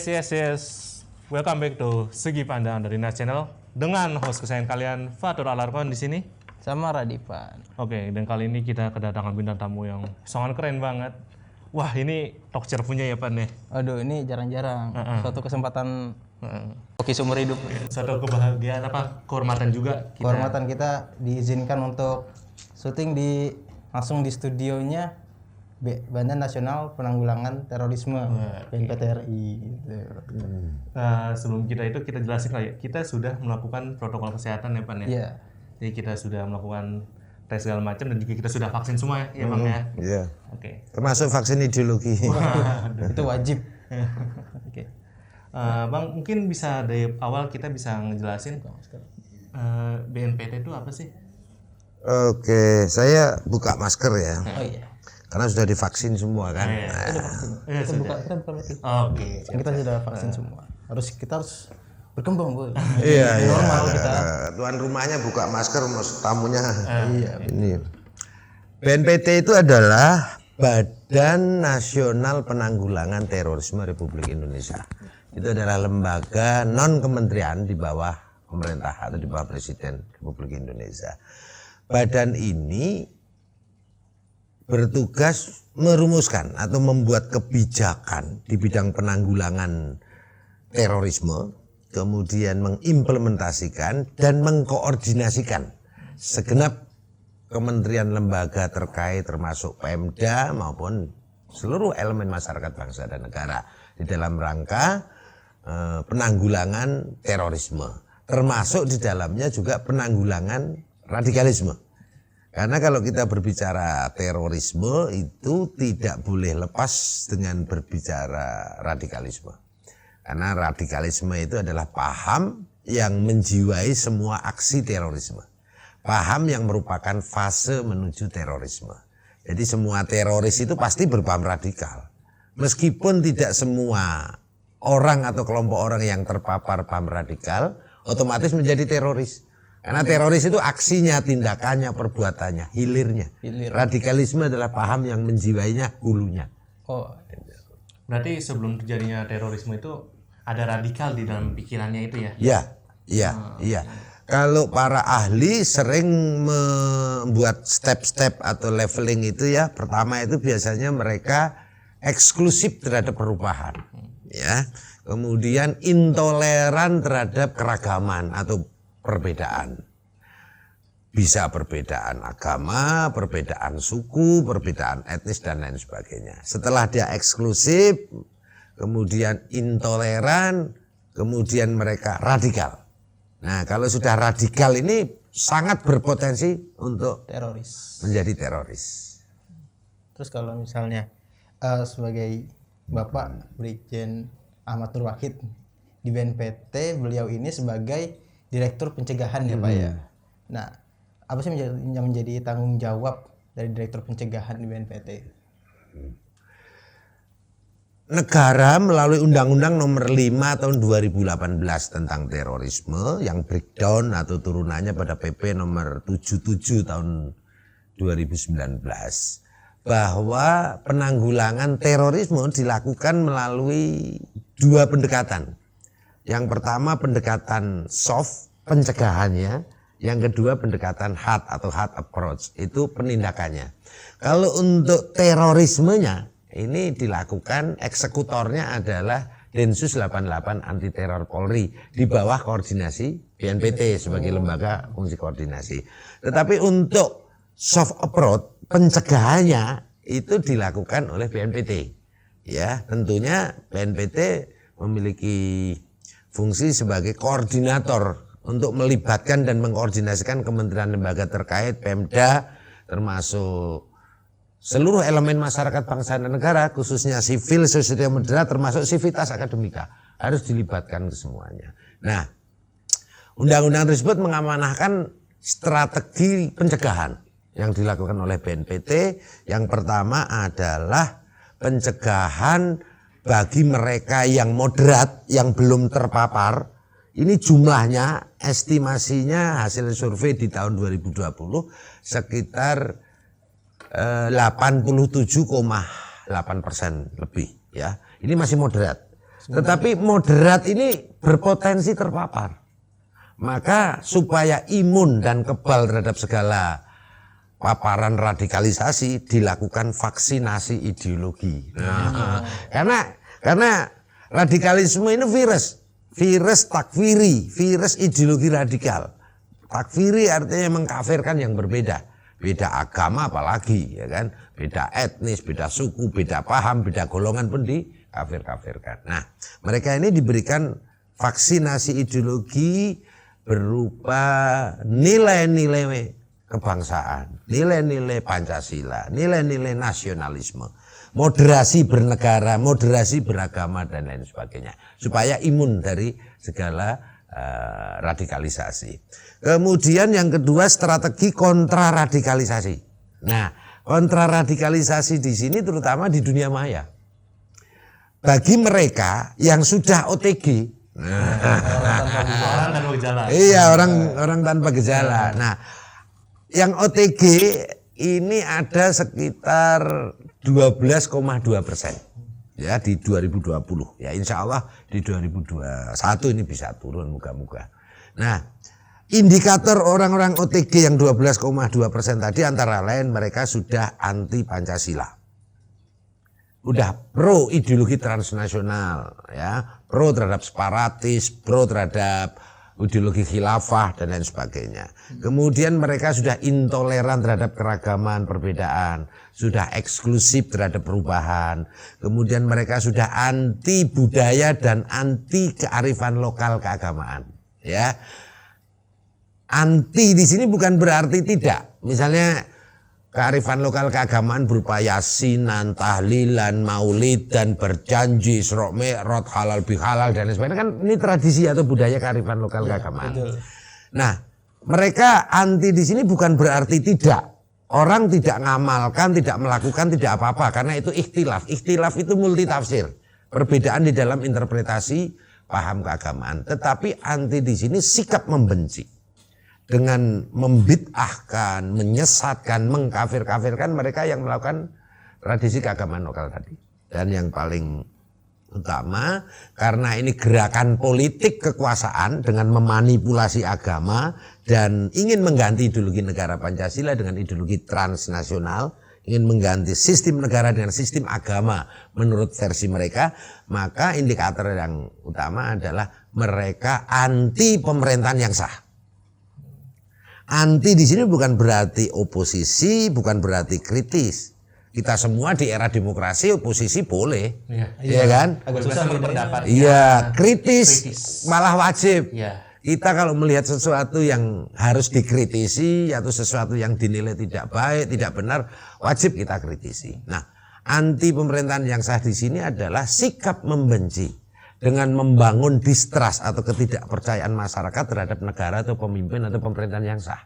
Yes. Welcome back to Segi Pandang dari Nas Channel dengan host kesayangan kalian Fatur Alarkon di sini sama Radipan. Oke, dan kali ini kita kedatangan bintang tamu yang sangat keren banget. Wah, ini talk show punya ya Pan ya. Aduh, ini jarang-jarang. Suatu kesempatan hoki seumur hidup. Satu kebahagiaan kehormatan juga. Kehormatan kita diizinkan untuk syuting langsung di studionya Badan Nasional Penanggulangan Terorisme BNPTRI gitu. Nah, sebelum kita jelasin lah ya. Kita sudah melakukan protokol kesehatan ya Pan ya. Iya. Jadi kita sudah melakukan tes segala macam dan juga kita sudah vaksin semua ya Bang ya. Iya. Oke. Termasuk vaksin ideologi. Itu wajib. Oke. Bang, mungkin bisa dari awal kita bisa ngejelasin BNPT itu apa sih? Oke, saya buka masker ya. Oh iya. Karena sudah divaksin semua kan. Kita buka berarti. Oke. Kita sudah vaksin semua. Kita harus berkembang, Bu. Iya. Normal kita. Tuan rumahnya buka masker, tamunya. Iya. Ini. BNPT itu adalah Badan Nasional Penanggulangan Terorisme Republik Indonesia. Itu adalah lembaga non kementerian di bawah pemerintah atau di bawah Presiden Republik Indonesia. Badan ini bertugas merumuskan atau membuat kebijakan di bidang penanggulangan terorisme, kemudian mengimplementasikan dan mengkoordinasikan segenap kementerian lembaga terkait termasuk Pemda maupun seluruh elemen masyarakat bangsa dan negara di dalam rangka penanggulangan terorisme, termasuk di dalamnya juga penanggulangan radikalisme. Karena kalau kita berbicara terorisme itu tidak boleh lepas dengan berbicara radikalisme. Karena radikalisme itu adalah paham yang menjiwai semua aksi terorisme. Paham yang merupakan fase menuju terorisme. Jadi semua teroris itu pasti berpaham radikal. Meskipun tidak semua orang atau kelompok orang yang terpapar paham radikal otomatis menjadi teroris. Karena teroris itu aksinya, tindakannya, perbuatannya, hilirnya. Radikalisme adalah paham yang menjiwainya, hulunya. Oh. Berarti sebelum terjadinya terorisme itu ada radikal di dalam pikirannya itu ya? Iya. Kalau para ahli sering membuat step-step atau leveling itu ya, pertama itu biasanya mereka eksklusif terhadap perubahan. Ya. Kemudian intoleran terhadap keragaman atau perbedaan. Bisa perbedaan agama, perbedaan suku, perbedaan etnis dan lain sebagainya. Setelah dia eksklusif, kemudian intoleran, kemudian mereka radikal. Nah, kalau sudah radikal ini sangat berpotensi untuk Teroris. menjadi teroris. Terus kalau misalnya sebagai Bapak Brigjen Ahmad Nur Wahid di BNPT, beliau ini sebagai Direktur Pencegahan ya Pak ya. Nah, apa sih yang menjadi tanggung jawab dari Direktur Pencegahan di BNPT? Negara melalui Undang-Undang Nomor 5 Tahun 2018 tentang terorisme yang breakdown atau turunannya pada PP Nomor 77 Tahun 2019 bahwa penanggulangan terorisme dilakukan melalui dua pendekatan. Yang pertama pendekatan soft, pencegahannya. Yang kedua pendekatan hard atau hard approach, itu penindakannya. Kalau untuk terorismenya, ini dilakukan eksekutornya adalah Densus 88 Anti Teror Polri di bawah koordinasi BNPT sebagai lembaga fungsi koordinasi. Tetapi untuk soft approach, pencegahannya itu dilakukan oleh BNPT. Ya, tentunya BNPT memiliki fungsi sebagai koordinator untuk melibatkan dan mengkoordinasikan kementerian lembaga terkait, Pemda, termasuk seluruh elemen masyarakat bangsa dan negara, khususnya sivil, sosial moderat, termasuk sivitas akademika, harus dilibatkan ke semuanya. Nah, undang-undang tersebut mengamanahkan strategi pencegahan yang dilakukan oleh BNPT. Yang pertama adalah pencegahan bagi mereka yang moderat, yang belum terpapar. Ini jumlahnya, estimasinya hasil survei di tahun 2020 sekitar 87,8% lebih. Ya, ini masih moderat. Tetapi moderat ini berpotensi terpapar. Maka supaya imun dan kebal terhadap segala paparan radikalisasi dilakukan vaksinasi ideologi. Nah, karena radikalisme ini virus takfiri, virus ideologi radikal. Takfiri artinya mengkafirkan yang berbeda, beda agama apalagi, ya kan, beda etnis, beda suku, beda paham, beda golongan pun dikafir-kafirkan. Nah, mereka ini diberikan vaksinasi ideologi berupa nilai-nilai kebangsaan, nilai-nilai Pancasila, nilai-nilai nasionalisme, moderasi bernegara, moderasi beragama dan lain sebagainya, supaya imun dari segala radikalisasi. Kemudian yang kedua, strategi kontraradikalisasi. Nah, kontraradikalisasi di sini terutama di dunia maya. Bagi mereka yang sudah OTG, orang tanpa gejala. iya, orang tanpa gejala. Nah, yang OTG ini ada sekitar 12,2%. Ya, di 2020. Ya, insya Allah di 2021 ini bisa turun moga-moga. Nah, indikator orang-orang OTG yang 12,2% tadi antara lain mereka sudah anti Pancasila. Udah pro ideologi transnasional, ya, pro terhadap separatis, pro terhadap ideologi khilafah dan lain sebagainya. Kemudian mereka sudah intoleran terhadap keragaman perbedaan, sudah eksklusif terhadap perubahan. Kemudian mereka sudah anti budaya dan anti kearifan lokal keagamaan, ya. Anti di sini bukan berarti tidak. Misalnya kearifan lokal keagamaan berupa yasinan, tahlilan, maulid dan berjanji, Isra Mi'raj, halal bihalal dan lain sebagainya, kan ini tradisi atau budaya kearifan lokal keagamaan. Betul. Nah, mereka anti di sini bukan berarti tidak. Orang tidak ngamalkan, tidak melakukan, tidak apa-apa karena itu ikhtilaf. Ikhtilaf itu multi tafsir. Perbedaan di dalam interpretasi paham keagamaan. Tetapi anti di sini sikap membenci. Dengan membid'ahkan, menyesatkan, mengkafir-kafirkan mereka yang melakukan tradisi keagamaan lokal tadi. Dan yang paling utama, karena ini gerakan politik kekuasaan dengan memanipulasi agama dan ingin mengganti ideologi negara Pancasila dengan ideologi transnasional, ingin mengganti sistem negara dengan sistem agama menurut versi mereka, maka indikator yang utama adalah mereka anti pemerintahan yang sah. Anti di sini bukan berarti oposisi, bukan berarti kritis. Kita semua di era demokrasi oposisi boleh, ya kan? Agak susah berpendapat. Iya, kritis malah wajib. Ya. Kita kalau melihat sesuatu yang harus dikritisi atau sesuatu yang dinilai tidak baik, tidak benar, wajib kita kritisi. Nah, anti pemerintahan yang sah di sini adalah sikap membenci. Dengan membangun distrust atau ketidakpercayaan masyarakat terhadap negara atau pemimpin atau pemerintahan yang sah.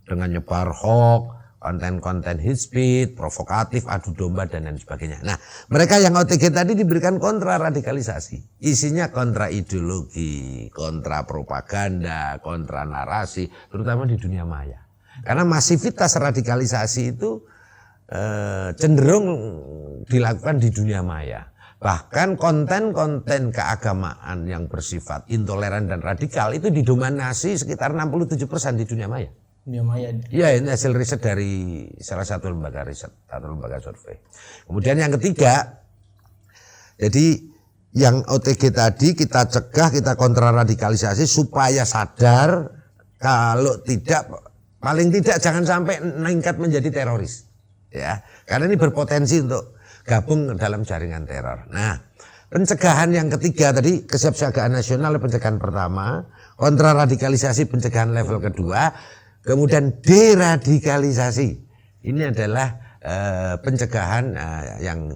Dengan nyebar hoax, konten-konten hate speech, provokatif, adu domba, dan lain sebagainya. Nah, mereka yang OTG tadi diberikan kontra radikalisasi. Isinya kontra ideologi, kontra propaganda, kontra narasi, terutama di dunia maya. Karena masivitas radikalisasi itu cenderung dilakukan di dunia maya. Bahkan konten-konten keagamaan yang bersifat intoleran dan radikal itu didominasi sekitar 67% di dunia maya. Dunia maya. Iya, ini hasil riset dari salah satu lembaga riset atau lembaga survei. Kemudian yang ketiga, jadi yang OTG tadi kita cegah, kita kontraradikalisasi supaya sadar kalau tidak, paling tidak jangan sampai meningkat menjadi teroris. Ya, karena ini berpotensi untuk gabung dalam jaringan teror. Nah, pencegahan yang ketiga tadi, kesiapsiagaan nasional pencegahan pertama, kontraradikalisasi pencegahan level kedua, kemudian deradikalisasi. Ini adalah pencegahan yang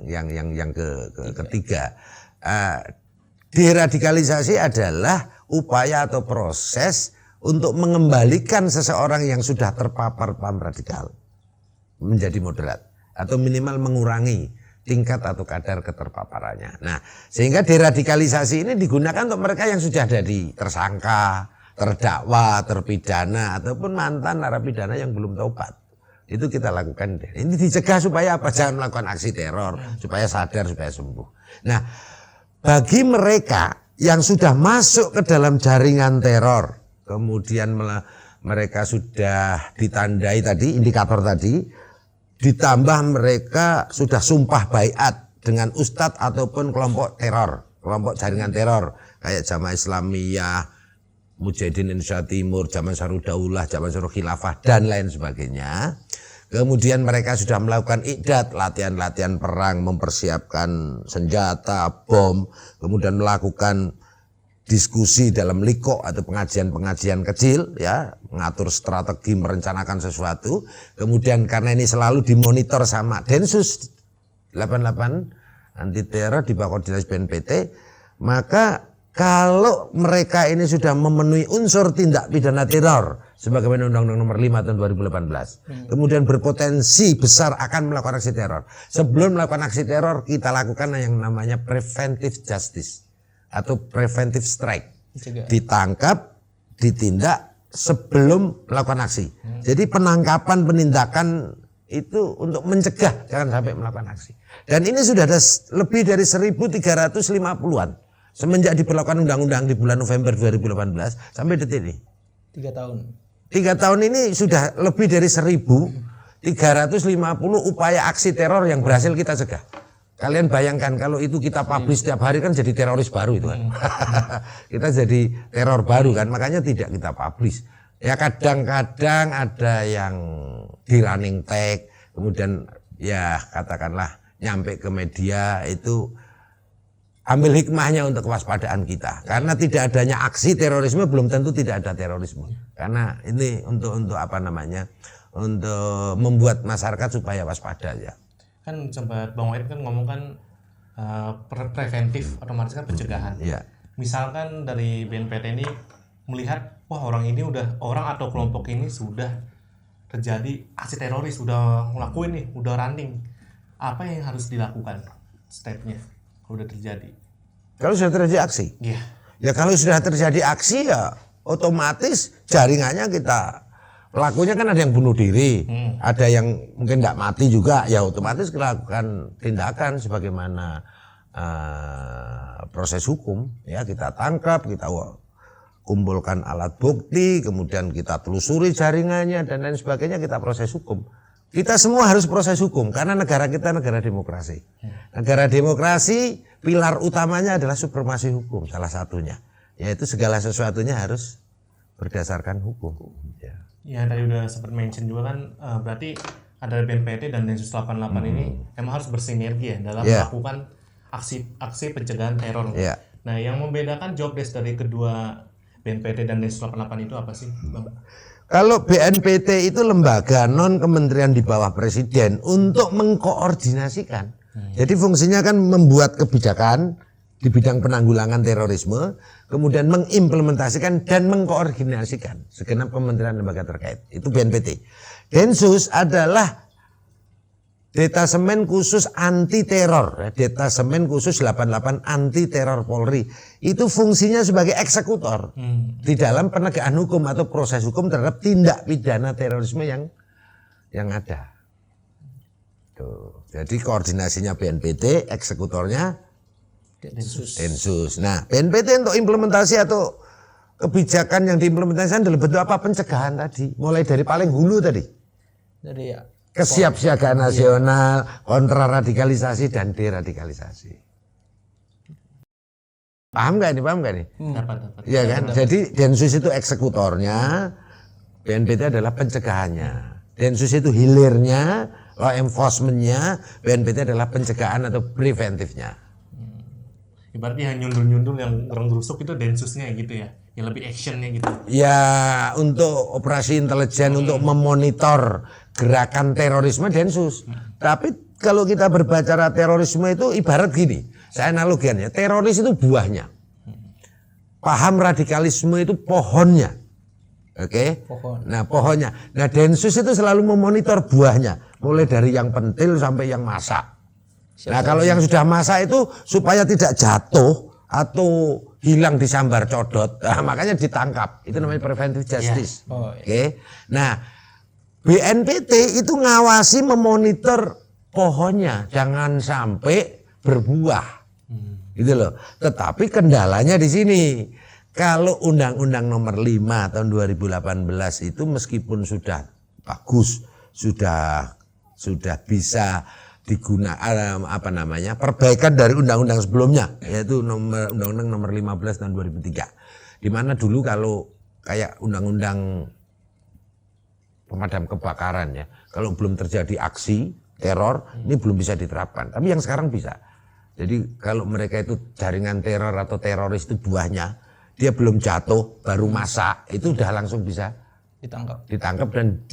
ketiga. Deradikalisasi adalah upaya atau proses untuk mengembalikan seseorang yang sudah terpapar paham radikal menjadi moderat atau minimal mengurangi tingkat atau kadar keterpaparannya. Nah, sehingga deradikalisasi ini digunakan untuk mereka yang sudah jadi tersangka, terdakwa, terpidana, ataupun mantan narapidana yang belum taubat. Itu kita lakukan. Ini dicegah supaya apa? Jangan melakukan aksi teror, supaya sadar, supaya sembuh. Nah, bagi mereka yang sudah masuk ke dalam jaringan teror, kemudian mereka sudah ditandai tadi, indikator tadi, ditambah mereka sudah sumpah baiat dengan ustadz ataupun kelompok teror, kelompok jaringan teror, kayak Jamaah Islamiyah, Mujahidin Indonesia Timur, Jamaah Ansarud Daulah, Jamaah Ansarul Khilafah, dan lain sebagainya. Kemudian mereka sudah melakukan iqdad, latihan-latihan perang, mempersiapkan senjata, bom, kemudian melakukan diskusi dalam liko atau pengajian-pengajian kecil, ya, mengatur strategi, merencanakan sesuatu. Kemudian karena ini selalu dimonitor sama Densus 88 anti teror di bawah koordinasi BNPT, maka kalau mereka ini sudah memenuhi unsur tindak pidana teror sebagaimana Undang-Undang Nomor 5 tahun 2018, kemudian berpotensi besar akan melakukan aksi teror. Sebelum melakukan aksi teror, kita lakukan yang namanya preventive justice atau preventive strike. Ditangkap, ditindak sebelum melakukan aksi. Jadi penangkapan, penindakan itu untuk mencegah jangan sampai melakukan aksi. Dan ini sudah ada lebih dari 1.350-an. Semenjak diberlakukan undang-undang di bulan November 2018 sampai detik ini. 3 tahun. 3 tahun ini sudah lebih dari 1.350 upaya aksi teror yang berhasil kita cegah. Kalian bayangkan kalau itu kita publish setiap hari kan jadi teroris baru itu kan. Kita jadi teror baru kan, makanya tidak kita publish. Ya kadang-kadang ada yang di running tag, kemudian ya katakanlah nyampe ke media itu. Ambil hikmahnya untuk kewaspadaan kita, karena tidak adanya aksi terorisme belum tentu tidak ada terorisme, karena ini untuk apa namanya, untuk membuat masyarakat supaya waspada ya. Kan sempat Bang Wahid kan ngomong kan preventif, otomatis kan pencegahan. Ya. Misalkan dari BNPT ini melihat wah orang atau kelompok ini sudah terjadi aksi teroris, sudah ngelakuin nih, udah running, apa yang harus dilakukan stepnya? Udah terjadi. Kalau sudah terjadi aksi, ya kalau sudah terjadi aksi ya otomatis jaringannya kita, pelakunya kan ada yang bunuh diri, ada yang mungkin nggak mati juga, ya otomatis kita lakukan tindakan sebagaimana proses hukum, ya kita tangkap, kita kumpulkan alat bukti, kemudian kita telusuri jaringannya dan lain sebagainya, kita proses hukum. Kita semua harus proses hukum karena negara kita negara demokrasi. Negara demokrasi pilar utamanya adalah supremasi hukum salah satunya, yaitu segala sesuatunya harus berdasarkan hukum. Ya tadi udah sempat mention juga kan berarti ada BNPT dan Densus 88 ini emang harus bersinergi ya dalam melakukan aksi pencegahan teror. Nah yang membedakan job desk dari kedua BNPT dan Densus 88 itu apa sih, Bang? Kalau BNPT itu lembaga non kementerian di bawah presiden untuk mengkoordinasikan. Jadi fungsinya kan membuat kebijakan di bidang penanggulangan terorisme, kemudian mengimplementasikan dan mengkoordinasikan segenap kementerian lembaga terkait. Itu BNPT. Densus adalah detasemen khusus anti teror, detasemen khusus 88 anti teror Polri. Itu fungsinya sebagai eksekutor di dalam penegakan hukum atau proses hukum terhadap tindak pidana terorisme yang ada. Tuh. Jadi koordinasinya BNPT, eksekutornya Densus. Nah, BNPT untuk implementasi atau kebijakan yang diimplementasikan dalam bentuk apa? Pencegahan tadi, mulai dari paling hulu tadi. Jadi ya Kesiapsiagaan nasional, kontraradikalisasi dan deradikalisasi. Paham nggak nih? Dapat. Iya kan? Jadi Densus itu eksekutornya, BNPT adalah pencegahannya. Densus itu hilirnya, law enforcement-nya, BNPT adalah pencegahan atau preventifnya. Ibaratnya yang nyundul-nyundul yang orang rusuk itu Densusnya gitu ya, yang lebih actionnya gitu. Ya untuk operasi intelijen, untuk memonitor gerakan terorisme Densus. Tapi kalau kita berbicara terorisme itu ibarat gini, saya analogiannya, teroris itu buahnya. Paham radikalisme itu pohonnya. Oke? Nah pohonnya. Nah Densus itu selalu memonitor buahnya, mulai dari yang pentil sampai yang masak. Nah kalau yang sudah masak itu supaya tidak jatuh atau hilang disambar codot, nah, makanya ditangkap. Itu namanya preventive justice. Oke. Nah BNPT itu ngawasi, memonitor pohonnya, jangan sampai berbuah. Gitu loh. Tetapi kendalanya di sini. Kalau Undang-Undang Nomor 5 tahun 2018 itu meskipun sudah bagus, sudah bisa digunakan perbaikan dari undang-undang sebelumnya, yaitu Undang-Undang Nomor 15 tahun 2003. Di mana dulu kalau kayak undang-undang pemadam kebakaran ya, kalau belum terjadi aksi teror ini belum bisa diterapkan. Tapi yang sekarang bisa. Jadi kalau mereka itu jaringan teror atau teroris itu buahnya, dia belum jatuh baru masa, itu udah langsung bisa ditangkap dan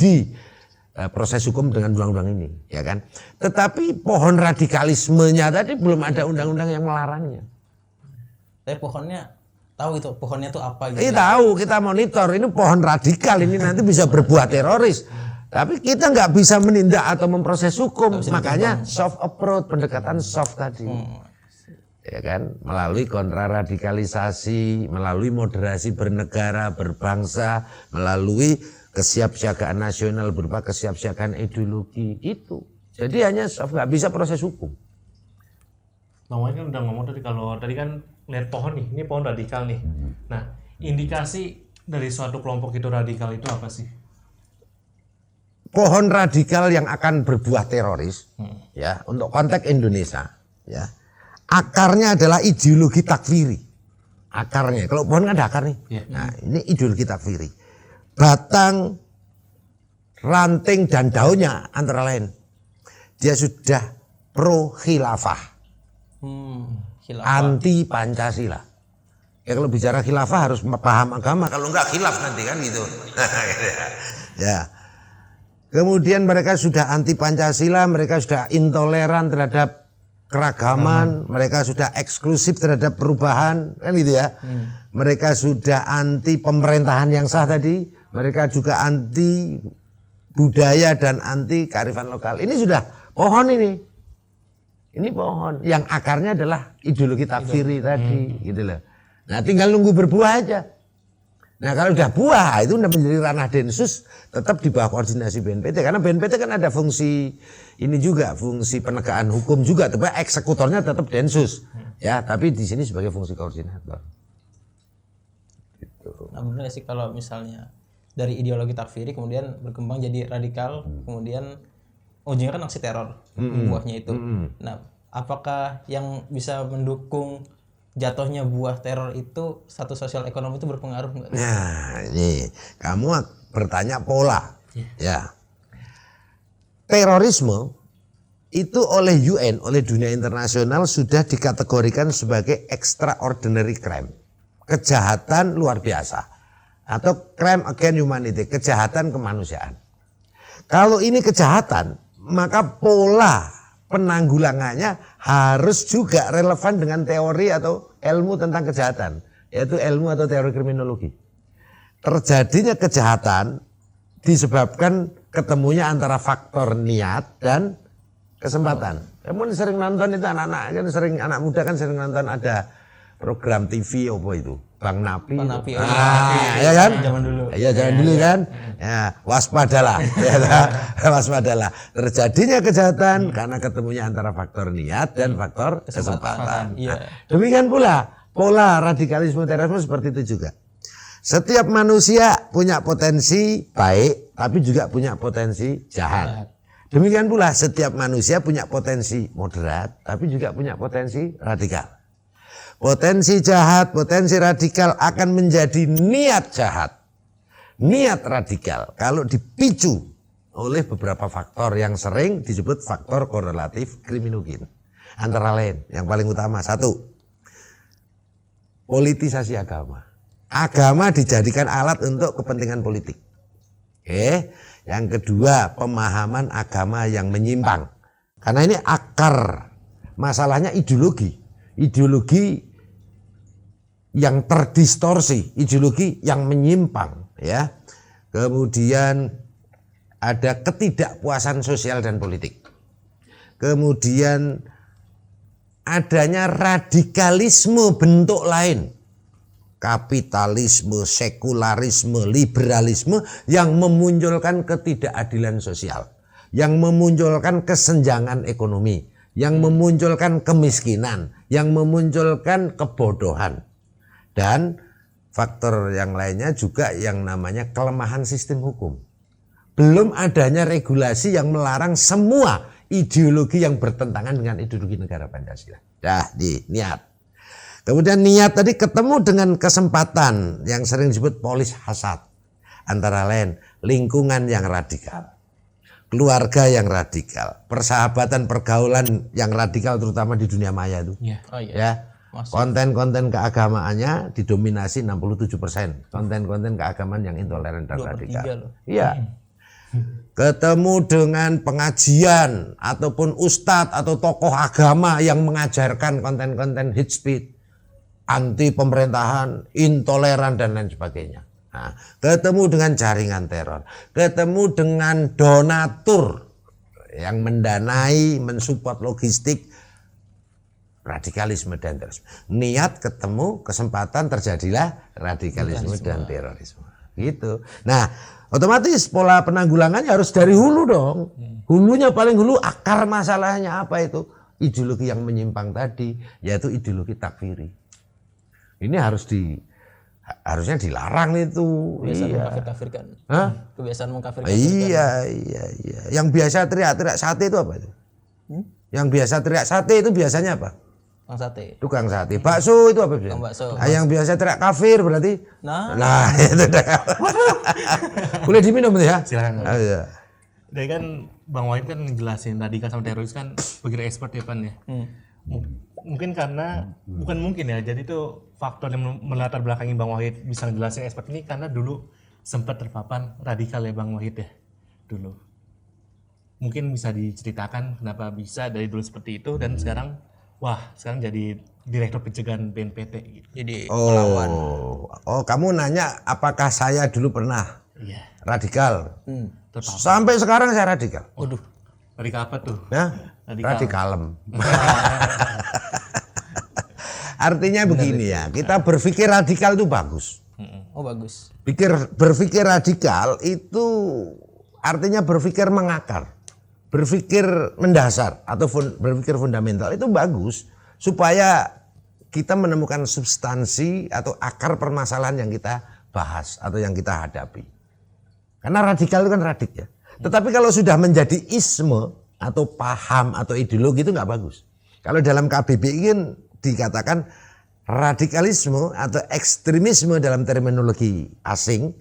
proses hukum dengan undang-undang ini, ya kan? Tetapi pohon radikalismenya tadi belum ada undang-undang yang melarangnya. Tapi pohonnya tahu itu pohonnya itu apa gitu. Tahu, kita monitor ini pohon radikal ini nanti bisa berbuah teroris. Tapi kita nggak bisa menindak atau memproses hukum, makanya soft approach, pendekatan soft tadi. Ya kan, melalui kontraradikalisasi, melalui moderasi bernegara, berbangsa, melalui kesiapsiagaan nasional berupa kesiapsiagaan ideologi itu. Jadi hanya soft, nggak bisa proses hukum. Bang Wahid kan udah ngomong tadi, kalau tadi kan lihat pohon nih, ini pohon radikal nih. Nah, indikasi dari suatu kelompok itu radikal itu apa sih? Pohon radikal yang akan berbuah teroris, ya, untuk konteks Indonesia, ya. Akarnya adalah ideologi takfiri. Akarnya, kalau pohon kan ada akar nih. Yeah. Nah, ini ideologi takfiri. Batang, ranting dan daunnya antara lain, dia sudah pro khilafah, anti Pancasila. Ya kalau bicara khilafah harus paham agama, kalau enggak khilaf nanti kan gitu. Ya. Kemudian mereka sudah anti Pancasila, mereka sudah intoleran terhadap keragaman, mereka sudah eksklusif terhadap perubahan, kan gitu ya. Mereka sudah anti pemerintahan yang sah tadi, mereka juga anti budaya dan anti kearifan lokal. Ini sudah pohon ini pohon yang akarnya adalah ideologi takfiri tadi, gitu loh. Nah, tinggal nunggu berbuah aja. Nah, kalau udah buah itu udah menjadi ranah Densus, tetap di bawah koordinasi BNPT, karena BNPT kan ada fungsi ini juga, fungsi penegakan hukum juga, tapi eksekutornya tetap Densus, ya, tapi di sini sebagai fungsi koordinator. Gitu. Nah, benar sih kalau misalnya dari ideologi takfiri kemudian berkembang jadi radikal, kemudian ujungnya kan aksi teror, buahnya itu. Nah, apakah yang bisa mendukung jatuhnya buah teror itu status sosial ekonomi itu berpengaruh nggak? Nah, ini kamu bertanya pola, ya. Terorisme itu oleh UN, oleh dunia internasional sudah dikategorikan sebagai extraordinary crime, kejahatan luar biasa, atau crime against humanity, kejahatan kemanusiaan. Kalau ini kejahatan, maka pola penanggulangannya harus juga relevan dengan teori atau ilmu tentang kejahatan, yaitu ilmu atau teori kriminologi. Terjadinya kejahatan disebabkan ketemunya antara faktor niat dan kesempatan. Kamu sering nonton itu anak-anak kan, anak muda kan sering nonton ada program TV apa itu, Bang Napi. Ya kan? Zaman dulu. Iya, zaman dulu kan. Ya, waspadalah. Waspadalah. Terjadinya kejahatan karena ketemunya antara faktor niat dan faktor kesempatan. Iya. Nah, demikian pula pola radikalisme terorisme seperti itu juga. Setiap manusia punya potensi baik, tapi juga punya potensi jahat. Demikian pula setiap manusia punya potensi moderat, tapi juga punya potensi radikal. Potensi jahat, potensi radikal akan menjadi niat jahat, niat radikal kalau dipicu oleh beberapa faktor yang sering disebut faktor korelatif kriminogen. Antara lain, yang paling utama, satu, politisasi agama. Agama dijadikan alat untuk kepentingan politik. Oke. Yang kedua, pemahaman agama yang menyimpang. Karena ini akar masalahnya ideologi. Ideologi yang terdistorsi, ideologi yang menyimpang, ya. Kemudian ada ketidakpuasan sosial dan politik. Kemudian adanya radikalisme bentuk lain, kapitalisme, sekularisme, liberalisme yang memunculkan ketidakadilan sosial, yang memunculkan kesenjangan ekonomi, yang memunculkan kemiskinan, yang memunculkan kebodohan. Dan faktor yang lainnya juga yang namanya kelemahan sistem hukum. Belum adanya regulasi yang melarang semua ideologi yang bertentangan dengan ideologi negara Pancasila. Niat. Kemudian niat tadi ketemu dengan kesempatan yang sering disebut polis hasad. Antara lain lingkungan yang radikal, keluarga yang radikal, persahabatan pergaulan yang radikal terutama di dunia maya itu. Ya. Konten-konten keagamaannya didominasi 67%. Konten-konten keagamaan yang intoleran dan radikal. Iya. Ketemu dengan pengajian ataupun ustadz atau tokoh agama yang mengajarkan konten-konten hate speech, anti pemerintahan, intoleran dan lain sebagainya. Nah, ketemu dengan jaringan teror, ketemu dengan donatur yang mendanai, mensupport logistik radikalisme dan terorisme. Niat ketemu, kesempatan terjadilah radikalisme dan terorisme. Gitu. Nah, otomatis pola penanggulangannya harus dari hulu dong. Hulunya paling hulu, akar masalahnya apa itu? Ideologi yang menyimpang tadi, yaitu ideologi takfiri. Ini harusnya dilarang itu. Kebiasaan mengkafir-kafirkan. Kebiasaan mengkafir-kafirkan. Iya. Yang biasa teriak-teriak sate itu apa itu? Yang biasa teriak sate itu biasanya apa? Tukang sate. Tukang sate. Bakso itu apa biasanya? Bakso. Yang biasa teriak kafir berarti? Nah itu dah. Boleh diminum ya? Silakan. Iya. Dari kan Bang Wahid kan ngejelasin radikal sama teroris kan begitu expert ya Pan ya. Mungkin karena bukan mungkin ya. Jadi itu faktor yang melatar belakangi Bang Wahid bisa ngejelasin expert ini karena dulu sempat terpapan radikal ya Bang Wahid ya dulu. Mungkin bisa diceritakan kenapa bisa dari dulu seperti itu dan sekarang jadi direktur pencegahan BNPT gitu. Jadi melawan. Oh, kamu nanya apakah saya dulu pernah radikal? Sampai sekarang saya radikal. Waduh, radikal apa tuh? Ya, radikalem. Artinya begini ya, kita berpikir radikal itu bagus. Oh bagus. Berpikir radikal itu artinya berpikir mengakar. Berpikir mendasar atau berpikir fundamental itu bagus supaya kita menemukan substansi atau akar permasalahan yang kita bahas atau yang kita hadapi. Karena radikal itu kan radik ya. Tetapi kalau sudah menjadi isme atau paham atau ideologi itu nggak bagus. Kalau dalam KBBI kan dikatakan radikalisme atau ekstremisme dalam terminologi asing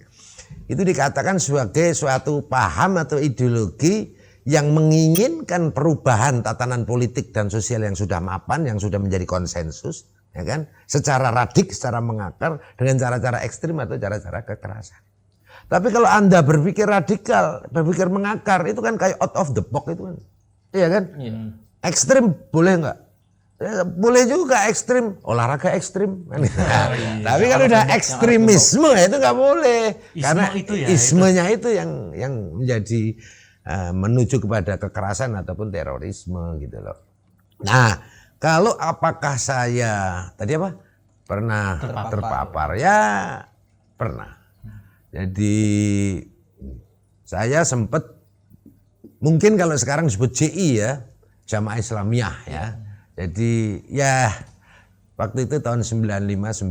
itu dikatakan sebagai suatu paham atau ideologi yang menginginkan perubahan tatanan politik dan sosial yang sudah mapan, yang sudah menjadi konsensus, ya kan? Secara radik, secara mengakar, dengan cara-cara ekstrim atau cara-cara kekerasan. Tapi kalau Anda berpikir radikal, berpikir mengakar, itu kan kayak out of the box itu kan, iya kan? Ekstrim boleh nggak? Ya, boleh juga ekstrim, olahraga ekstrim. Tapi kalau udah ekstremisme itu nggak boleh, karena ismenya itu yang menjadi menuju kepada kekerasan ataupun terorisme gitu loh. Nah, kalau apakah saya tadi apa? Pernah terpapar? Ya, pernah. Jadi saya sempat mungkin kalau sekarang disebut JI ya, Jamaah Islamiyah ya. Jadi ya waktu itu tahun 95-96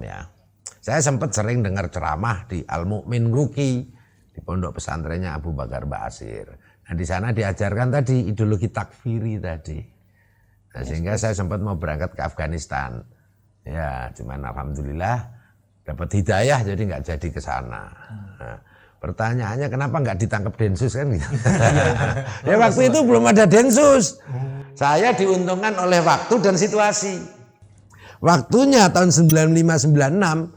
ya. Saya sempat sering dengar ceramah di Al Mu'min Ruki di pondok pesantrennya Abu Bakar Ba'asyir. Nah di sana diajarkan tadi ideologi takfiri tadi. Nah, sehingga saya sempat mau berangkat ke Afghanistan. Ya cuman alhamdulillah dapat hidayah jadi nggak jadi ke sana. Nah, pertanyaannya kenapa nggak ditangkap Densus kan gitu. Ya waktu itu belum ada Densus. Saya diuntungkan oleh waktu dan situasi. Waktunya tahun 95-96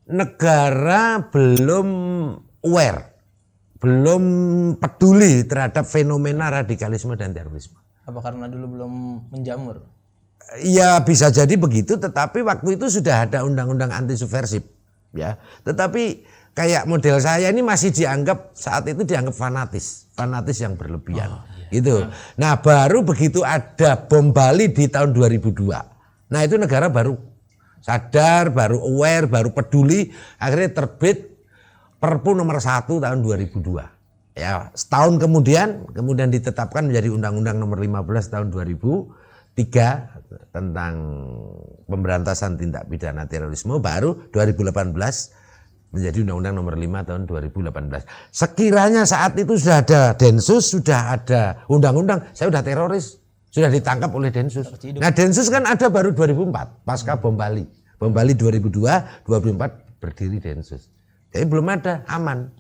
negara belum aware, belum peduli terhadap fenomena radikalisme dan terorisme. Apa karena dulu belum menjamur? Ya bisa jadi begitu, tetapi waktu itu sudah ada undang-undang anti subversif, ya. Tetapi kayak model saya ini masih dianggap saat itu dianggap fanatis yang berlebihan, gitu. Nah baru begitu ada bom Bali di tahun 2002, nah itu negara baru sadar, baru aware, baru peduli, akhirnya terbit Perpu nomor 1 tahun 2002. Ya, setahun kemudian ditetapkan menjadi Undang-Undang nomor 15 tahun 2003 tentang pemberantasan tindak pidana terorisme, baru 2018 menjadi Undang-Undang Nomor 5 tahun 2018. Sekiranya saat itu sudah ada Densus, sudah ada undang-undang, saya sudah teroris, sudah ditangkap oleh Densus. Nah, Densus kan ada baru 2004 pasca bom Bali. Bom Bali 2002, 2004 berdiri Densus. Jadi belum ada, aman.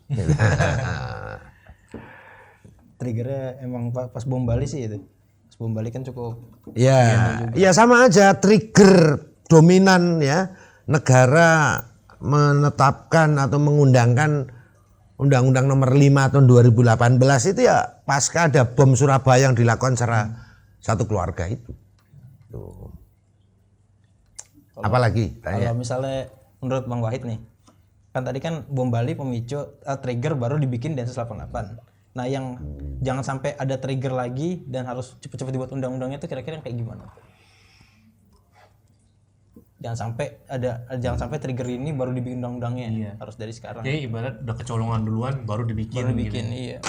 Triggernya emang pas bom Bali sih itu. Pas bom Bali kan cukup. Ya sama aja, trigger dominan ya, negara menetapkan atau mengundangkan Undang-Undang Nomor 5 tahun 2018 itu ya pasca ada bom Surabaya yang dilakukan secara satu keluarga itu. Tuh. Apalagi? Kalau misalnya menurut Bang Wahid nih, kan tadi kan bom Bali pemicu trigger baru dibikin Densus 88. Nah, yang jangan sampai ada trigger lagi dan harus cepet-cepet dibuat undang-undangnya itu kira-kira kayak gimana? Jangan sampai trigger ini baru dibikin undang-undangnya. Harus dari sekarang. Jadi ibarat udah kecolongan duluan baru dibikin. Gitu. Iya.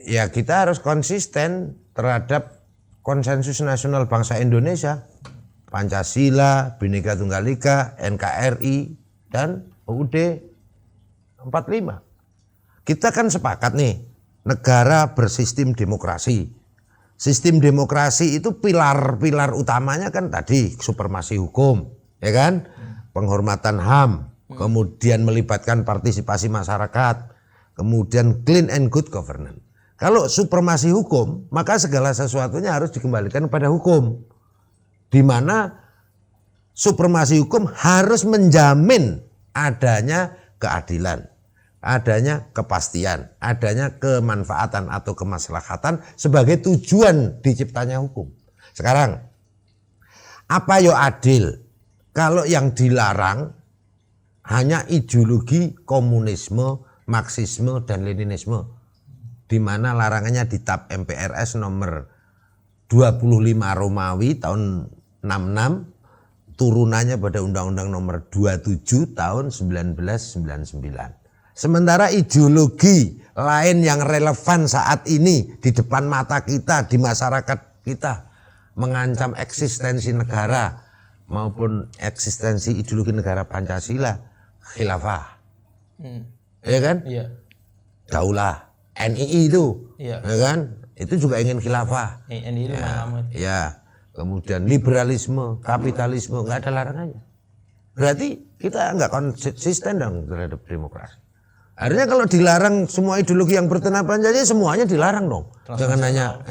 Ya kita harus konsisten terhadap konsensus nasional bangsa Indonesia, Pancasila, Bhinneka Tunggal Ika, NKRI, dan UUD 45. Kita kan sepakat nih, negara bersistem demokrasi. Sistem demokrasi itu pilar-pilar utamanya kan tadi supremasi hukum, ya kan? Penghormatan HAM, kemudian melibatkan partisipasi masyarakat, kemudian clean and good governance. Kalau supremasi hukum, maka segala sesuatunya harus dikembalikan pada hukum. Di mana supremasi hukum harus menjamin adanya keadilan, adanya kepastian, adanya kemanfaatan atau kemaslahatan sebagai tujuan diciptanya hukum. Sekarang, apa yo adil kalau yang dilarang hanya ideologi komunisme, marxisme, dan leninisme, di mana larangannya di TAP MPRS nomor 25 Romawi tahun 66, turunannya pada Undang-Undang Nomor 27 tahun 1999. Sementara ideologi lain yang relevan saat ini di depan mata kita, di masyarakat kita, mengancam eksistensi negara maupun eksistensi ideologi negara Pancasila, khilafah. Ya kan? Iya. Daulah, NII itu, Iya. ya kan? Itu juga ingin khilafah. NII itu Ya. Kemudian liberalisme, kapitalisme, nggak ada larangannya. Berarti kita nggak konsisten dong terhadap demokrasi. Artinya kalau dilarang semua ideologi yang bertentangan Pancasila, semuanya dilarang dong. Jangan hanya,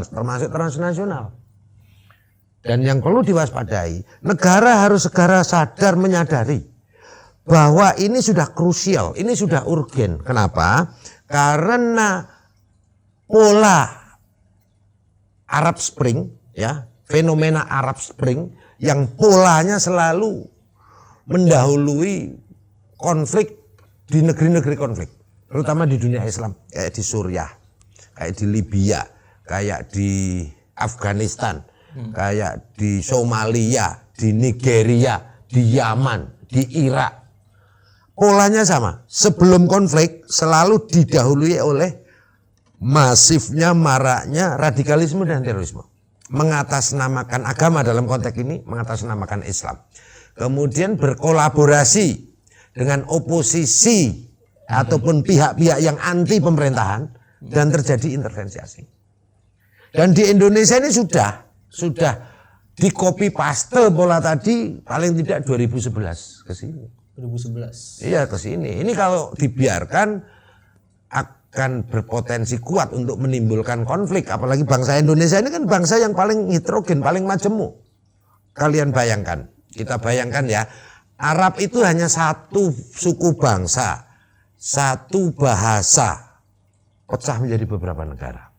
termasuk transnasional. Dan yang perlu diwaspadai, negara harus segera sadar menyadari bahwa ini sudah krusial, ini sudah urgen. Kenapa? Karena pola Arab Spring, ya, fenomena Arab Spring yang polanya selalu mendahului konflik di negeri-negeri konflik, terutama di dunia Islam, kayak di Suriah, kayak di Libya, kayak di Afghanistan, kayak di Somalia, di Nigeria, di Yaman, di Irak. Polanya sama, sebelum konflik selalu didahului oleh masifnya maraknya radikalisme dan terorisme. Mengatasnamakan agama, dalam konteks ini mengatasnamakan Islam. Kemudian berkolaborasi dengan oposisi ataupun pihak-pihak yang anti pemerintahan dan terjadi intervensi asing. Dan di Indonesia ini sudah di copy paste pola tadi paling tidak 2011 ke sini. 2011. Iya, ke sini. Ini kalau dibiarkan akan berpotensi kuat untuk menimbulkan konflik. Apalagi bangsa Indonesia ini kan bangsa yang paling heterogen, paling majemuk. Kalian bayangkan, kita bayangkan ya, Arab itu hanya satu suku bangsa, satu bahasa, pecah menjadi beberapa negara.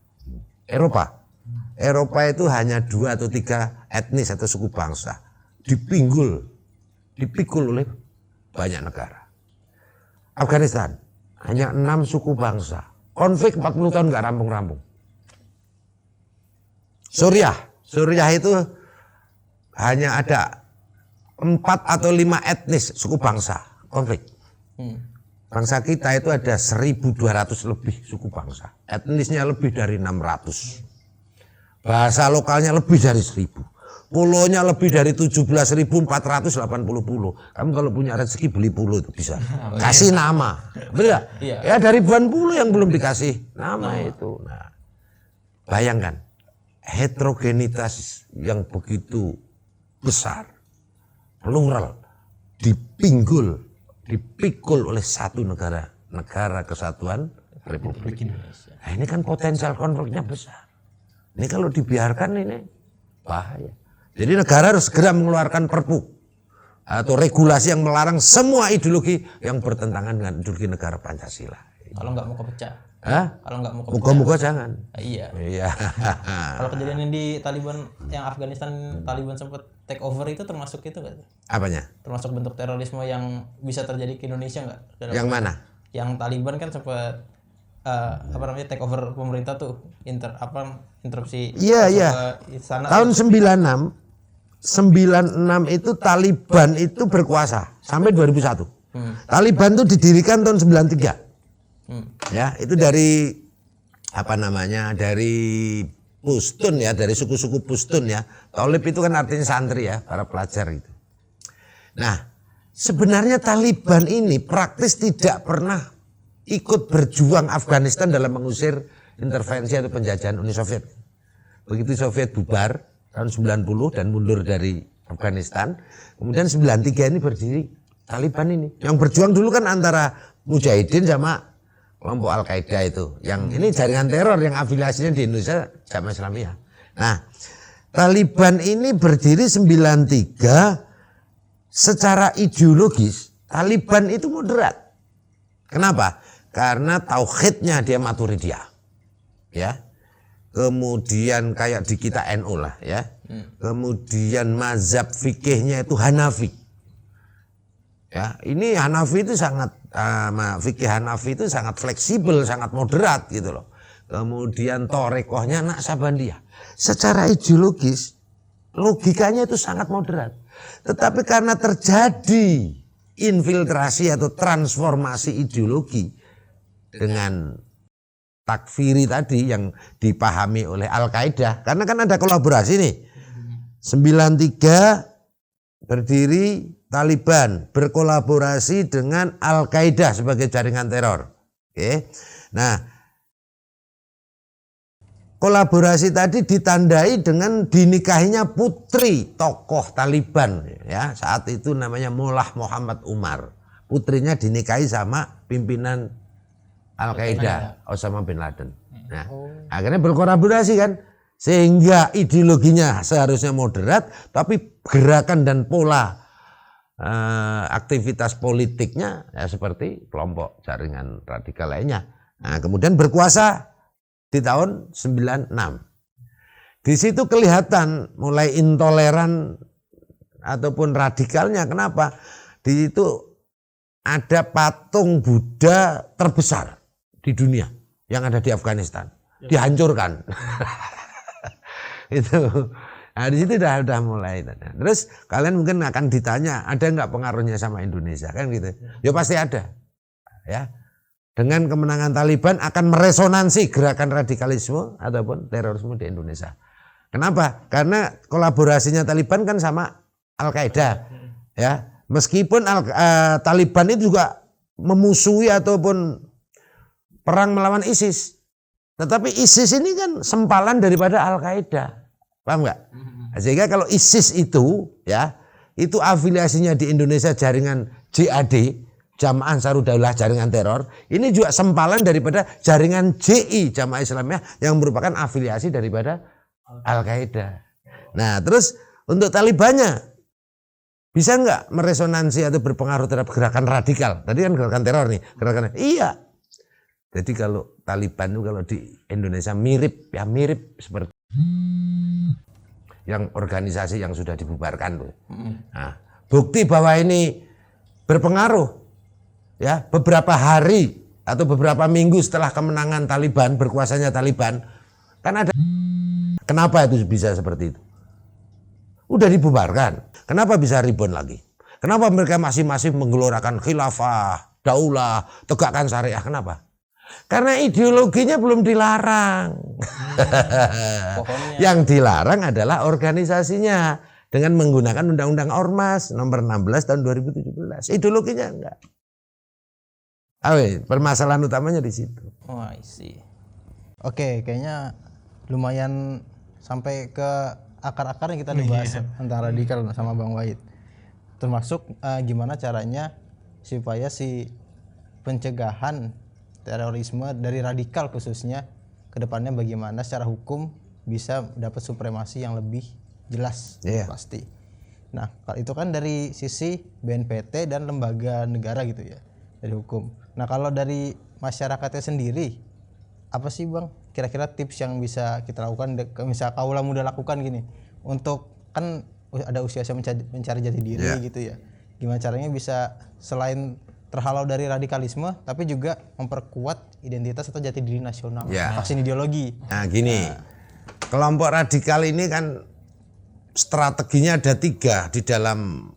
Eropa itu hanya 2 atau 3 etnis atau suku bangsa, dipikul oleh banyak negara. Afghanistan hanya 6 suku bangsa, konflik 40 tahun nggak rampung-rampung. Suriah itu hanya ada 4 atau 5 etnis suku bangsa, konflik. Bangsa kita itu ada 1.200 lebih suku bangsa, etnisnya lebih dari 600. Bahasa lokalnya lebih dari 1000. Pulonya lebih dari 17.480 pulau. Kamu kalau punya rezeki beli pulau itu bisa. Kasih nama. Benar? Iya. Ya dari ribuan pulau yang belum dikasih nama itu. Nah, bayangkan heterogenitas yang begitu besar, plural, dipikul oleh satu negara kesatuan Republik Indonesia. Nah, ini kan potensial konfliknya besar. Ini kalau dibiarkan ini bahaya. Jadi negara harus segera mengeluarkan perpu atau regulasi yang melarang semua ideologi yang bertentangan dengan ideologi negara Pancasila. Kalau nggak mau kepecah. Hah? Kalau nggak mau kepecah. Moga-moga jangan. Iya. Iya. Kalau kejadian yang di Taliban, yang Afghanistan Taliban sempat take over itu termasuk itu nggak? Apanya? Termasuk bentuk terorisme yang bisa terjadi ke Indonesia nggak? Yang mana? Yang Taliban kan sempat take over pemerintah tuh, interupsi. Iya, iya. Tahun 96 itu Taliban itu berkuasa sampai 2001. Taliban itu didirikan tahun 93. Ya, itu dari dari Pushtun ya, dari suku-suku Pushtun ya. Talib itu kan artinya santri ya, para pelajar itu. Nah, sebenarnya Taliban ini praktis tidak pernah ikut berjuang Afghanistan dalam mengusir intervensi atau penjajahan Uni Soviet. Begitu Soviet bubar tahun 90 dan mundur dari Afghanistan, kemudian 93 ini berdiri Taliban ini. Yang berjuang dulu kan antara Mujahidin sama kelompok Al-Qaeda itu. Yang ini jaringan teror yang afiliasinya di Indonesia Jamaah Islamiyah. Nah, Taliban ini berdiri 93, secara ideologis Taliban itu moderat. Kenapa? Karena tauhidnya dia Maturidiyah. Ya. Kemudian kayak di kita NU lah ya. Kemudian mazhab fikihnya itu Hanafi. Ya, ini Hanafi itu sangat fikih Hanafi itu sangat fleksibel, sangat moderat gitu loh. Kemudian torekohnya Naqsabandiyah. Secara ideologis logikanya itu sangat moderat. Tetapi karena terjadi infiltrasi atau transformasi ideologi dengan takfiri tadi yang dipahami oleh Al-Qaeda, karena kan ada kolaborasi nih. 93 berdiri Taliban berkolaborasi dengan Al-Qaeda sebagai jaringan teror. Oke. Nah, kolaborasi tadi ditandai dengan dinikahinya putri tokoh Taliban ya. Saat itu namanya Mullah Muhammad Umar. Putrinya dinikahi sama pimpinan Al-Qaeda, Osama bin Laden. Nah, akhirnya berkolaborasi kan, sehingga ideologinya seharusnya moderat, tapi gerakan dan pola aktivitas politiknya ya seperti kelompok jaringan radikal lainnya. Nah, kemudian berkuasa di tahun 96. Di situ kelihatan mulai intoleran ataupun radikalnya. Kenapa? Di situ ada patung Buddha terbesar di dunia yang ada di Afghanistan, dihancurkan. Itu. Nah, di situ udah mulai. Terus kalian mungkin akan ditanya, ada nggak pengaruhnya sama Indonesia kan gitu? Ya pasti ada. Ya. Dengan kemenangan Taliban akan meresonansi gerakan radikalisme ataupun terorisme di Indonesia. Kenapa? Karena kolaborasinya Taliban kan sama Al-Qaeda. Ya. Meskipun Taliban itu juga memusuhi ataupun perang melawan ISIS. Tetapi ISIS ini kan sempalan daripada Al-Qaeda. Paham nggak? Sehingga kalau ISIS itu ya, itu afiliasinya di Indonesia jaringan JAD, Jamaah Ansarud Daulah, jaringan teror, ini juga sempalan daripada jaringan JI, Jamaah Islamiyah, yang merupakan afiliasi daripada Al-Qaeda. Nah, terus untuk Talibannya bisa nggak meresonansi atau berpengaruh terhadap gerakan radikal? Tadi kan gerakan teror nih, iya. Jadi kalau Taliban itu kalau di Indonesia mirip seperti yang organisasi yang sudah dibubarkan tuh. Nah, bukti bahwa ini berpengaruh ya, beberapa hari atau beberapa minggu setelah kemenangan Taliban, berkuasanya Taliban, kan ada. Kenapa itu bisa seperti itu? Udah dibubarkan. Kenapa bisa rebound lagi? Kenapa mereka masih menggelorakan khilafah, daulah, tegakkan syariah? Kenapa? Karena ideologinya belum dilarang. Pokoknya Yang dilarang adalah organisasinya dengan menggunakan Undang-Undang Ormas nomor 16 tahun 2017. Ideologinya enggak. Permasalahan utamanya di situ. oh I see. Oke, kayaknya lumayan sampai ke akar-akar yang kita dibahas antara radikal sama Bang Wahid. Termasuk gimana caranya supaya si pencegahan terorisme dari radikal khususnya kedepannya bagaimana secara hukum bisa dapat supremasi yang lebih jelas pasti. Nah, itu kan dari sisi BNPT dan lembaga negara gitu ya, dari hukum. Nah, kalau dari masyarakatnya sendiri, apa sih Bang kira-kira tips yang bisa kita lakukan, misal kaula muda lakukan gini, untuk kan ada usia mencari jati diri gitu ya, gimana caranya bisa selain terhalau dari radikalisme tapi juga memperkuat identitas atau jati diri nasional, vaksin ideologi. Nah gini, kelompok radikal ini kan strateginya ada 3 di dalam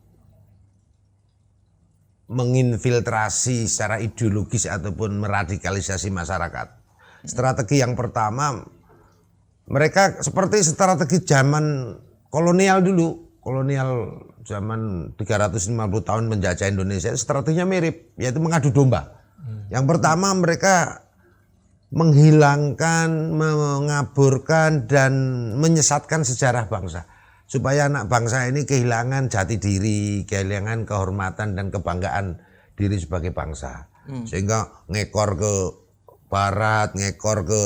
menginfiltrasi secara ideologis ataupun meradikalisasi masyarakat. Strategi yang pertama, mereka seperti strategi zaman kolonial dulu. Kolonial zaman 350 tahun menjajah Indonesia, strateginya mirip, yaitu mengadu domba. Yang pertama mereka menghilangkan, mengaburkan dan menyesatkan sejarah bangsa. Supaya anak bangsa ini kehilangan jati diri, kehilangan kehormatan dan kebanggaan diri sebagai bangsa. Sehingga ngekor ke barat, ngekor ke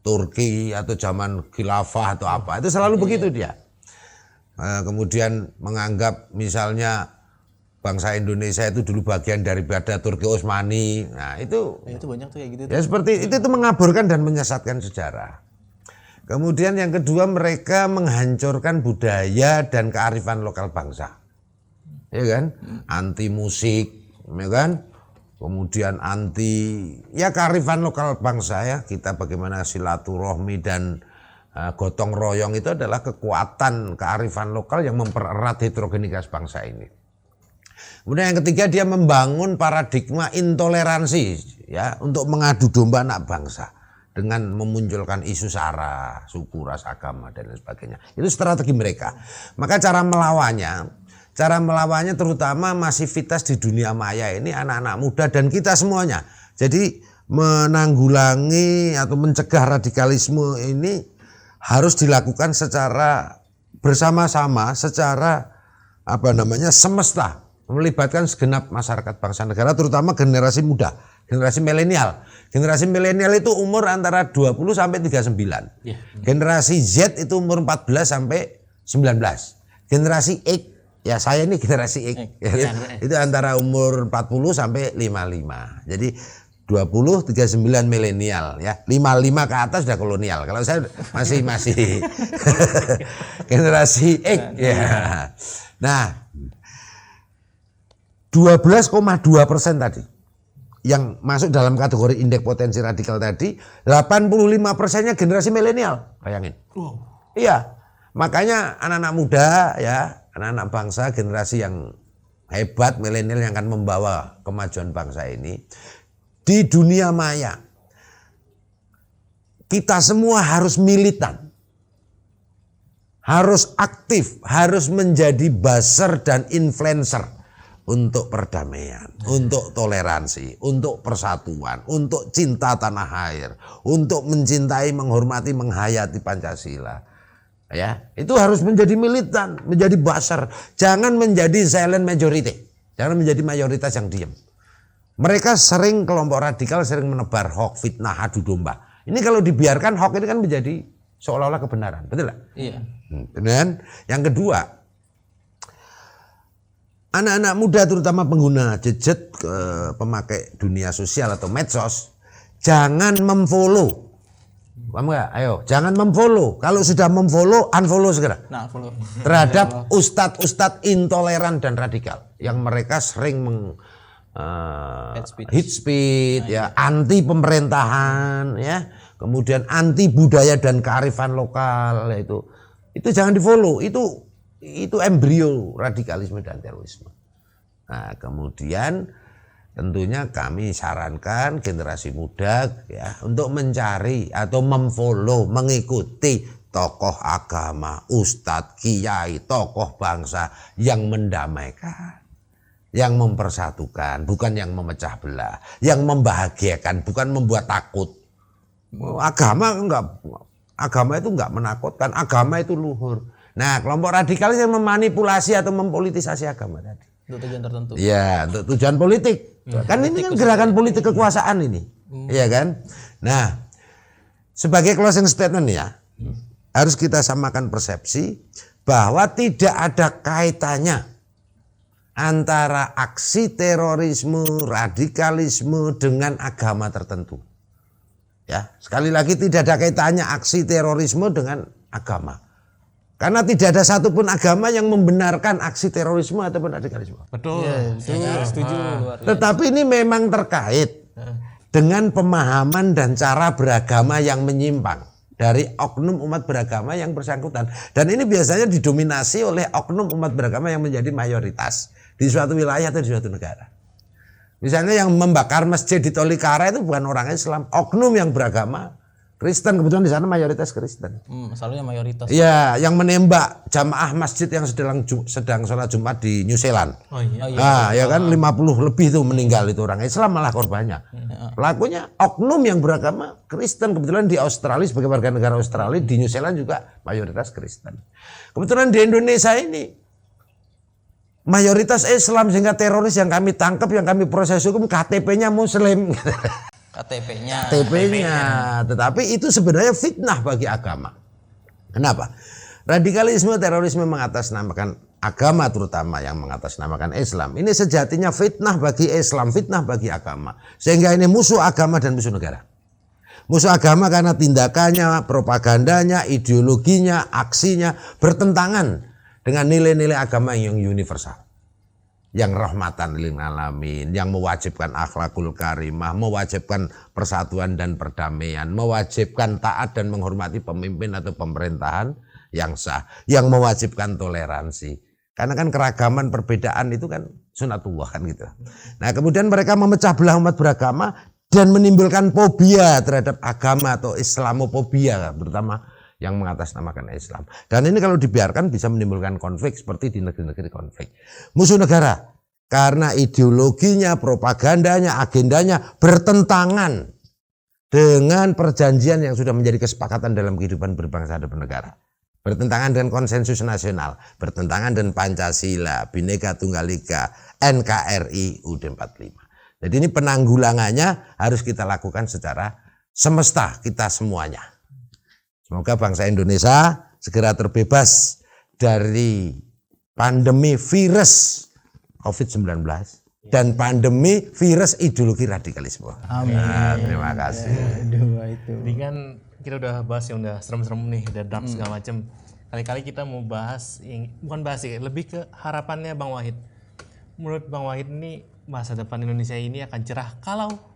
Turki atau zaman khilafah atau apa. Itu selalu begitu dia. Kemudian menganggap misalnya bangsa Indonesia itu dulu bagian daripada Turki Utsmani. Nah itu banyak tuh kayak gitu. Ya seperti itu mengaburkan dan menyesatkan sejarah. Kemudian yang kedua, mereka menghancurkan budaya dan kearifan lokal bangsa. Ya kan? Anti musik, ya kan? Kemudian anti kearifan lokal bangsa ya. Kita bagaimana silaturahmi dan gotong royong itu adalah kekuatan kearifan lokal yang mempererat heterogenitas bangsa ini. Kemudian yang ketiga, dia membangun paradigma intoleransi ya untuk mengadu domba anak bangsa dengan memunculkan isu sara, suku, ras, agama dan lain sebagainya. Itu strategi mereka. Maka cara melawannya terutama masivitas di dunia maya ini anak-anak muda dan kita semuanya. Jadi menanggulangi atau mencegah radikalisme ini harus dilakukan secara bersama-sama, secara semesta, melibatkan segenap masyarakat bangsa negara, terutama generasi muda, generasi milenial. Generasi milenial itu umur antara 20 sampai 39. Generasi Z itu umur 14 sampai 19. Generasi X, ya saya ini generasi X, itu antara umur 40 sampai 55. Jadi 20, 39 milenial ya, 55 ke atas sudah kolonial. Kalau saya masih generasi X ya. Nah, 12,2% tadi yang masuk dalam kategori indeks potensi radikal tadi, 85%-nya generasi milenial. Bayangin. Iya. Makanya anak-anak muda ya, anak-anak bangsa, generasi yang hebat, milenial yang akan membawa kemajuan bangsa ini di dunia maya. Kita semua harus militan, harus aktif, harus menjadi buzzer dan influencer untuk perdamaian, untuk toleransi, untuk persatuan, untuk cinta tanah air, untuk mencintai, menghormati, menghayati Pancasila. Ya, itu harus menjadi militan, menjadi buzzer. Jangan menjadi silent majority, jangan menjadi mayoritas yang diam. Mereka sering, kelompok radikal sering menebar hoax, fitnah, adu domba. Ini kalau dibiarkan hoax ini kan menjadi seolah-olah kebenaran, betul nggak? Iya. Dan yang kedua, anak-anak muda terutama pengguna gadget, pemakai dunia sosial atau medsos, jangan memfollow. Paham nggak? Ayo, jangan memfollow. Kalau sudah memfollow, unfollow segera. Nah, follow. Terhadap ustadz-ustadz intoleran dan radikal yang mereka sering hate speech ya, anti pemerintahan ya, kemudian anti budaya dan kearifan lokal ya, itu jangan di-follow. Itu embrio radikalisme dan terorisme. Nah, kemudian tentunya kami sarankan generasi muda ya untuk mencari atau memfollow, mengikuti tokoh agama, ustadz, kiai, tokoh bangsa yang mendamaikan, yang mempersatukan, bukan yang memecah belah, yang membahagiakan, bukan membuat takut. Agama itu enggak menakutkan, agama itu luhur. Nah, kelompok radikalis yang memanipulasi atau mempolitisasi agama tadi. Untuk tujuan tertentu. Ya, untuk tujuan politik. Kan ini kan gerakan politik kekuasaan ini. Iya kan? Nah, sebagai closing statement ya, harus kita samakan persepsi bahwa tidak ada kaitannya antara aksi terorisme, radikalisme dengan agama tertentu. Ya, sekali lagi tidak ada kaitannya aksi terorisme dengan agama. Karena tidak ada satupun agama yang membenarkan aksi terorisme ataupun radikalisme. Betul. Setuju. Tetapi ini memang terkait dengan pemahaman dan cara beragama yang menyimpang dari oknum umat beragama yang bersangkutan. Dan ini biasanya didominasi oleh oknum umat beragama yang menjadi mayoritas di suatu wilayah atau di suatu negara. Misalnya yang membakar masjid di Tolikara itu bukan orang Islam, oknum yang beragama Kristen, kebetulan di sana mayoritas Kristen. Selalunya mayoritas. Iya, yang menembak jamaah masjid yang sedang sholat Jumat di New Zealand. Oh iya. Nah, ya kan 50 lebih tuh meninggal itu orang Islam malah korbannya. Pelakunya oknum yang beragama Kristen, kebetulan di Australia sebagai warga negara Australia, di New Zealand juga mayoritas Kristen. Kebetulan di Indonesia ini mayoritas Islam sehingga teroris yang kami tangkap, yang kami proses hukum KTP-nya Muslim. KTP-nya. Tetapi itu sebenarnya fitnah bagi agama. Kenapa? Radikalisme, terorisme mengatasnamakan agama, terutama yang mengatasnamakan Islam. Ini sejatinya fitnah bagi Islam, fitnah bagi agama. Sehingga ini musuh agama dan musuh negara. Musuh agama karena tindakannya, propagandanya, ideologinya, aksinya bertentangan dengan nilai-nilai agama yang universal. Yang rahmatan lil alamin, yang mewajibkan akhlakul karimah, mewajibkan persatuan dan perdamaian, mewajibkan taat dan menghormati pemimpin atau pemerintahan yang sah, yang mewajibkan toleransi. Karena kan keragaman perbedaan itu kan sunatullah kan gitu. Nah, kemudian mereka memecah belah umat beragama dan menimbulkan fobia terhadap agama atau Islamofobia, terutama yang mengatasnamakan Islam. Dan ini kalau dibiarkan bisa menimbulkan konflik seperti di negeri-negeri konflik. Musuh negara karena ideologinya, propagandanya, agendanya bertentangan dengan perjanjian yang sudah menjadi kesepakatan dalam kehidupan berbangsa dan bernegara. Bertentangan dengan konsensus nasional, bertentangan dengan Pancasila, Bhinneka Tunggal Ika, NKRI, UUD 45. Jadi ini penanggulangannya harus kita lakukan secara semesta kita semuanya. Semoga bangsa Indonesia segera terbebas dari pandemi virus COVID-19 dan pandemi virus ideologi radikalisme. Amin. Nah, terima kasih. Jadi kan kita udah bahas yang udah serem-serem nih, udah dark segala macem. Kali-kali kita mau bahas, bukan bahas sih, lebih ke harapannya Bang Wahid. Menurut Bang Wahid ini masa depan Indonesia ini akan cerah kalau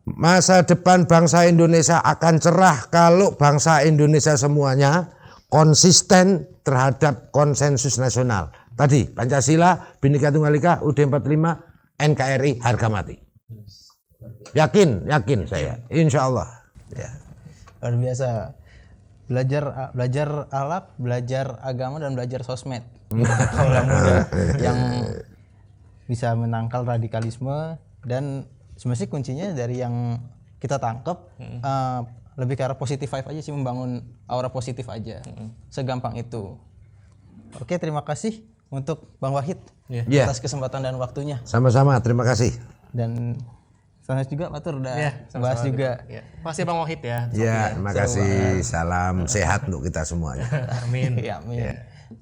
masa depan bangsa Indonesia akan cerah kalau bangsa Indonesia semuanya konsisten terhadap konsensus nasional. Tadi Pancasila, Bhinneka Tunggal Ika, UUD 45, NKRI harga mati. Yakin saya, insya Allah. Ya. Luar biasa. Belajar alat, belajar agama dan belajar sosmed. Kaulah muda yang bisa menangkal radikalisme dan sebenarnya kuncinya dari yang kita tangkap lebih ke arah positif vibe aja sih, membangun aura positif aja. Segampang itu. Oke, terima kasih untuk Bang Wahid atas kesempatan dan waktunya. Sama-sama, terima kasih. Dan sama juga Batur udah bahas juga. Makasih Bang Wahid ya. Ya, terima kasih. Salam sehat untuk kita semuanya. Amin. Ya, amin.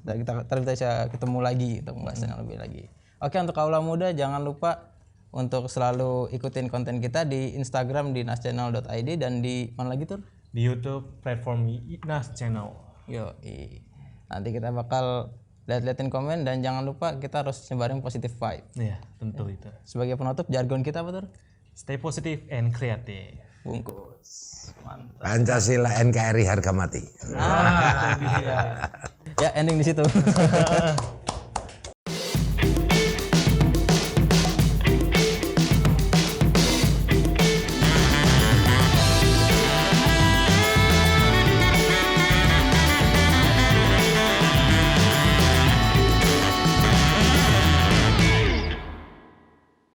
Kita bisa ketemu lagi untuk membahas yang lebih lagi. Oke, untuk kaulah muda jangan lupa untuk selalu ikutin konten kita di Instagram di naschannel.id dan di mana lagi tuh? Di YouTube platform Nas Channel. Nanti kita bakal lihat-liatin komen dan jangan lupa kita harus nyebarin positive vibe. Iya, tentu itu. Sebagai penutup jargon kita apa tuh? Stay positive and creative. Bungkus. Mantap. Pancasila NKRI harga mati. Ya ending di situ.